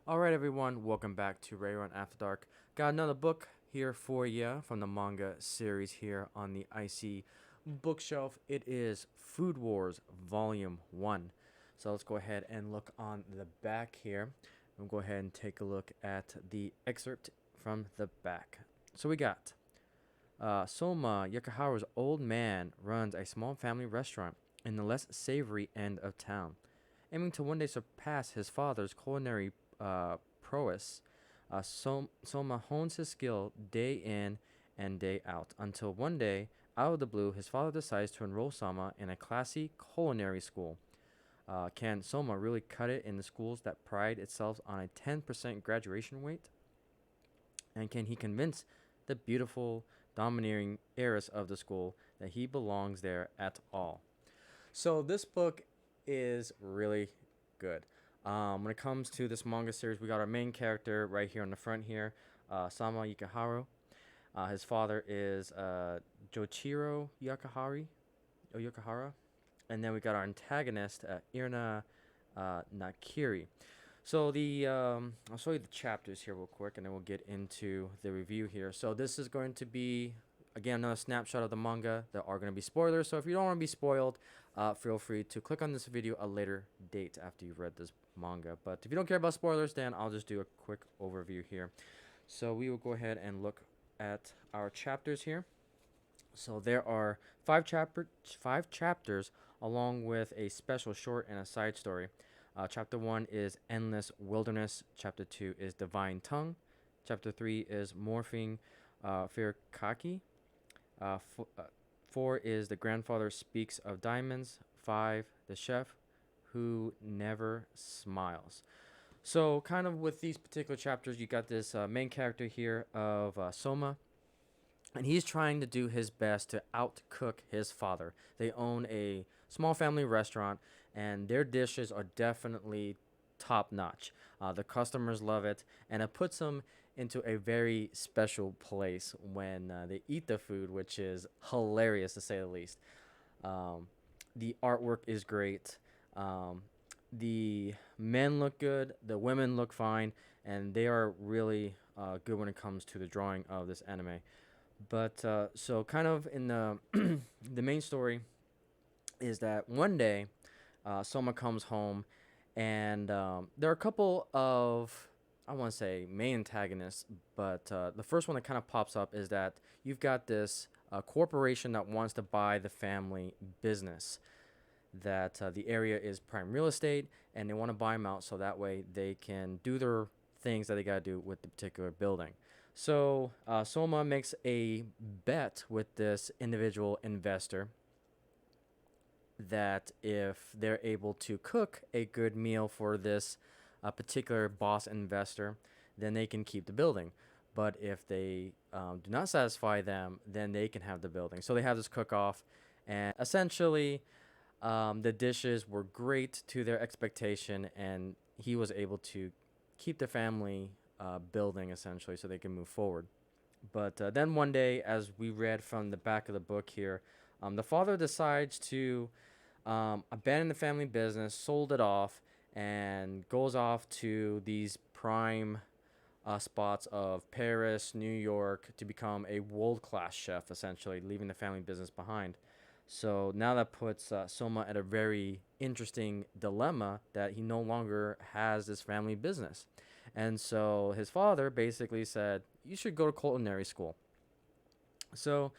Alright, everyone, welcome back to Ray Run After Dark. Got another book here for you from the manga series here on the Icy bookshelf. It is Food Wars Volume 1. So let's go ahead and look on the back here. We'll go ahead and take a look at the excerpt from the back. So we got Soma Yakaharu's old man runs a small family restaurant in the less savory end of town. Aiming to one day surpass his father's culinary prowess, Soma hones his skill day in and day out until one day, out of the blue, his father decides to enroll Soma in a classy culinary school. Can Soma really cut it in the schools that pride itself on a 10% graduation rate? And can he convince the beautiful, domineering heiress of the school that he belongs there at all? So this book is really good. When it comes to this manga series, we got our main character right here on the front here, Sama Yakaharu. His father is Joichiro Yakahara. And then we got our antagonist, Irna Nakiri. So I'll show you the chapters here real quick, and then we'll get into the review here. So this is going to be, again, another snapshot of the manga. There are going to be spoilers, so if you don't want to be spoiled, feel free to click on this video a later date after you've read this manga. But if you don't care about spoilers, then I'll just do a quick overview here. So we will go ahead and look at our chapters here. So there are five chapters along with a special short and a side story. Chapter 1 is Endless Wilderness. Chapter 2 is Divine Tongue. Chapter 3 is Morphing Firkaki. 4 is The Grandfather Speaks of Diamonds. 5, The Chef Who Never Smiles. So kind of with these particular chapters, you got this main character here of Soma. And he's trying to do his best to outcook his father. They own a small family restaurant, and their dishes are definitely top notch. The customers love it, and it puts them into a very special place when they eat the food, which is hilarious to say the least. Um, the artwork is great. The men look good, the women look fine, and they are really good when it comes to the drawing of this anime. But so kind of in the the main story is that one day Soma comes home, and there are a couple of, I want to say, main antagonists, but the first one that kind of pops up is that you've got this corporation that wants to buy the family business. That the area is prime real estate, and they want to buy them out so that way they can do their things that they got to do with the particular building. So Soma makes a bet with this individual investor that if they're able to cook a good meal for this particular boss investor, then they can keep the building. But if they do not satisfy them, then they can have the building. So they have this cook off, and essentially, the dishes were great to their expectation, and he was able to keep the family building essentially so they can move forward. But then one day, as we read from the back of the book here, the father decides to abandon the family business, sold it off, and goes off to these prime spots of Paris, New York, to become a world class chef, essentially, leaving the family business behind. So now that puts Soma at a very interesting dilemma that he no longer has this family business. And so his father basically said, "You should go to culinary school." So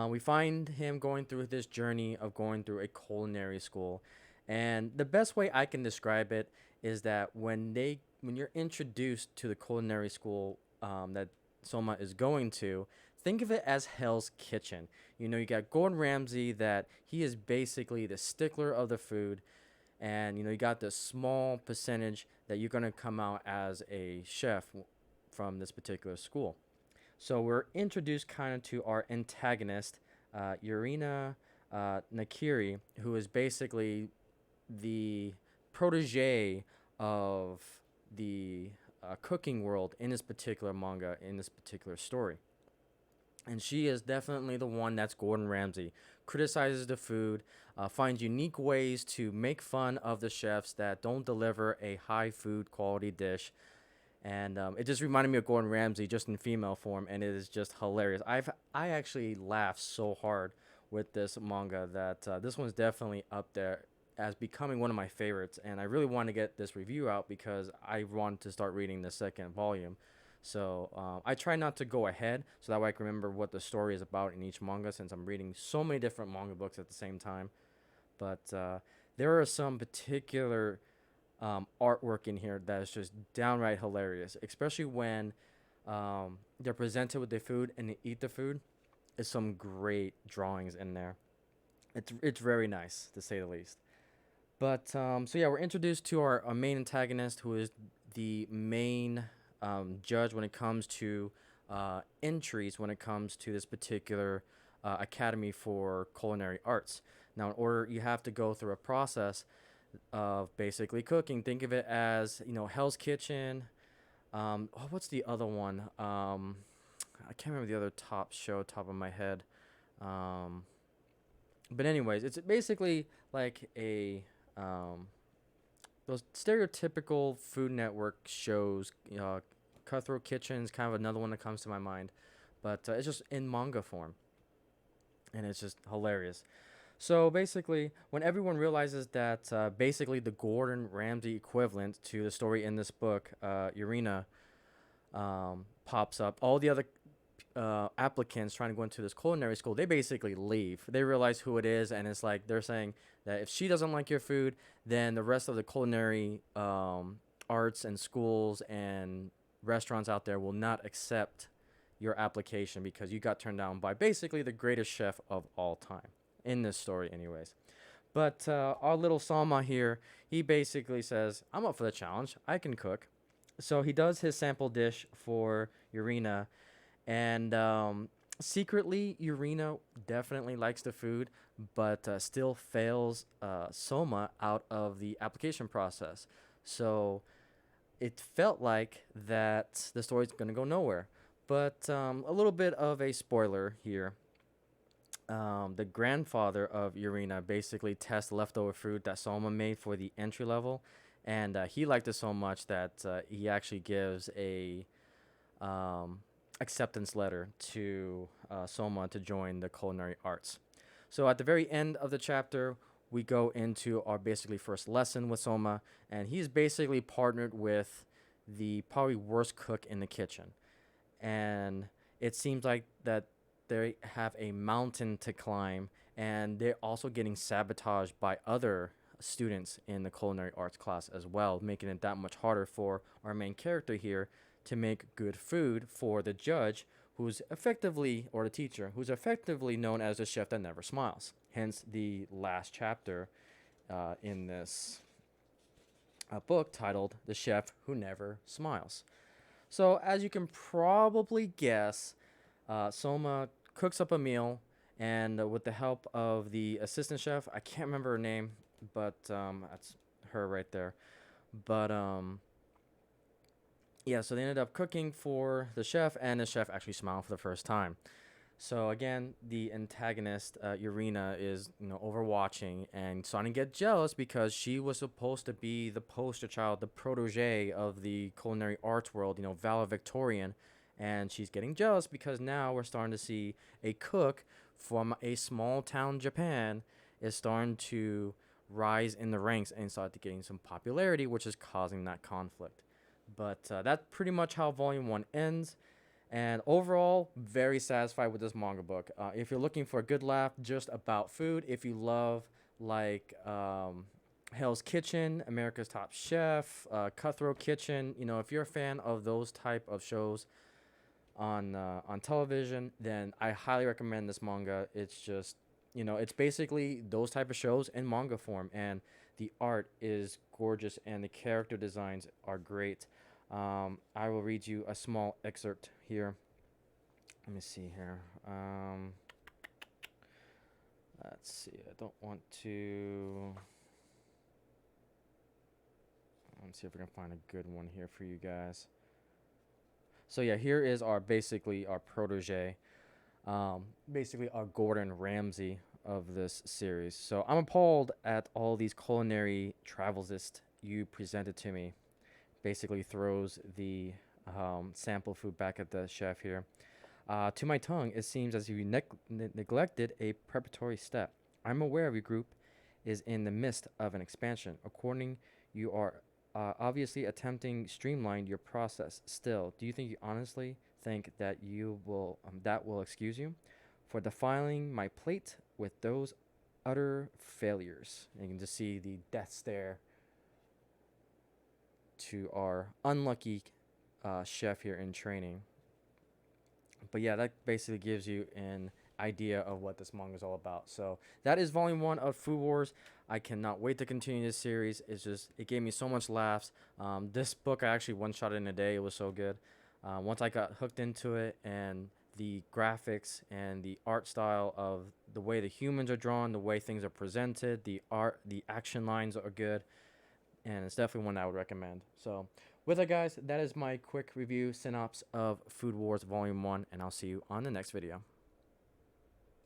we find him going through this journey of going through a culinary school. And the best way I can describe it is that when you're introduced to the culinary school that Soma is going to, think of it as Hell's Kitchen. You know, you got Gordon Ramsay, that he is basically the stickler of the food, and you got this small percentage that you're going to come out as a chef from this particular school. So we're introduced kind of to our antagonist, Yurina Nakiri, who is basically the protege of the cooking world in this particular manga, in this particular story. And she is definitely the one that's Gordon Ramsay. Criticizes the food, finds unique ways to make fun of the chefs that don't deliver a high food quality dish. and it just reminded me of Gordon Ramsay just in female form, and it is just hilarious. I actually laughed so hard with this manga that this one's definitely up there as becoming one of my favorites, and I really want to get this review out because I want to start reading the second volume. So I try not to go ahead so that way I can remember what the story is about in each manga since I'm reading so many different manga books at the same time. But there are some particular artwork in here that is just downright hilarious, especially when they're presented with the food and they eat the food. There's some great drawings in there. It's very nice to say the least. But so yeah, we're introduced to our main antagonist, who is the main judge when it comes to entries when it comes to this particular academy for culinary arts. Now, in order, you have to go through a process of basically cooking. Think of it as, Hell's Kitchen. What's the other one? I can't remember the other top of my head. Um, but anyways, it's basically like a those stereotypical Food Network shows. Cutthroat Kitchen's kind of another one that comes to my mind, but it's just in manga form, and it's just hilarious. So basically, when everyone realizes that basically the Gordon Ramsay equivalent to the story in this book, Urena, pops up, all the other applicants trying to go into this culinary school, they basically leave. They realize who it is, and it's like they're saying that if she doesn't like your food, then the rest of the culinary arts and schools and restaurants out there will not accept your application because you got turned down by basically the greatest chef of all time in this story anyways. But our little Salma here, he basically says, I'm up for the challenge. I can cook. So he does his sample dish for Urena, and secretly, Urena definitely likes the food, but still fails Soma out of the application process. So it felt like that the story's going to go nowhere. But a little bit of a spoiler here. The grandfather of Urena basically tests leftover food that Soma made for the entry level, and he liked it so much that he actually gives a acceptance letter to Soma to join the culinary arts. So at the very end of the chapter, we go into our basically first lesson with Soma, and he's basically partnered with the probably worst cook in the kitchen. And it seems like that they have a mountain to climb, and they're also getting sabotaged by other students in the culinary arts class as well, making it that much harder for our main character here to make good food for the judge, who's effectively, or the teacher, who's effectively known as the chef that never smiles. Hence the last chapter in this book titled The Chef Who Never Smiles. So, as you can probably guess, Soma cooks up a meal, and with the help of the assistant chef, I can't remember her name, but that's her right there. But yeah, so they ended up cooking for the chef, and the chef actually smiled for the first time. So again, the antagonist, Urena, is overwatching and starting to get jealous because she was supposed to be the poster child, the protege of the culinary arts world, valedictorian, and she's getting jealous because now we're starting to see a cook from a small town Japan is starting to rise in the ranks and start to getting some popularity, which is causing that conflict. But that's pretty much how Volume 1 ends. And overall, very satisfied with this manga book. If you're looking for a good laugh just about food, if you love like Hell's Kitchen, America's Top Chef, Cutthroat Kitchen, if you're a fan of those type of shows on television, then I highly recommend this manga. It's just, it's basically those type of shows in manga form, and the art is gorgeous and the character designs are great. I will read you a small excerpt here. Let me see here. Let's see. I don't want to. Let's see if I can find a good one here for you guys. So yeah, here is basically our protege, basically our Gordon Ramsay of this series. So I'm appalled at all these culinary travels you presented to me. basically throws the sample food back at the chef here. To my tongue, it seems as if you neglected a preparatory step. I'm aware of your group is in the midst of an expansion. According, you are obviously attempting streamline your process. Still, do you think you honestly think that you will that will excuse you for defiling my plate with those utter failures? And you can just see the death stare to our unlucky chef here in training. But yeah, that basically gives you an idea of what this manga is all about. So that is volume 1 of Food Wars. I cannot wait to continue this series. It gave me so much laughs. This book I actually one shot in a day. It was so good. Once I got hooked into it, and the graphics and the art style of the way the humans are drawn, the way things are presented, the action lines are good, and it's definitely one I would recommend. So with that, guys, that is my quick review synopsis of Food Wars Volume 1, and I'll see you on the next video.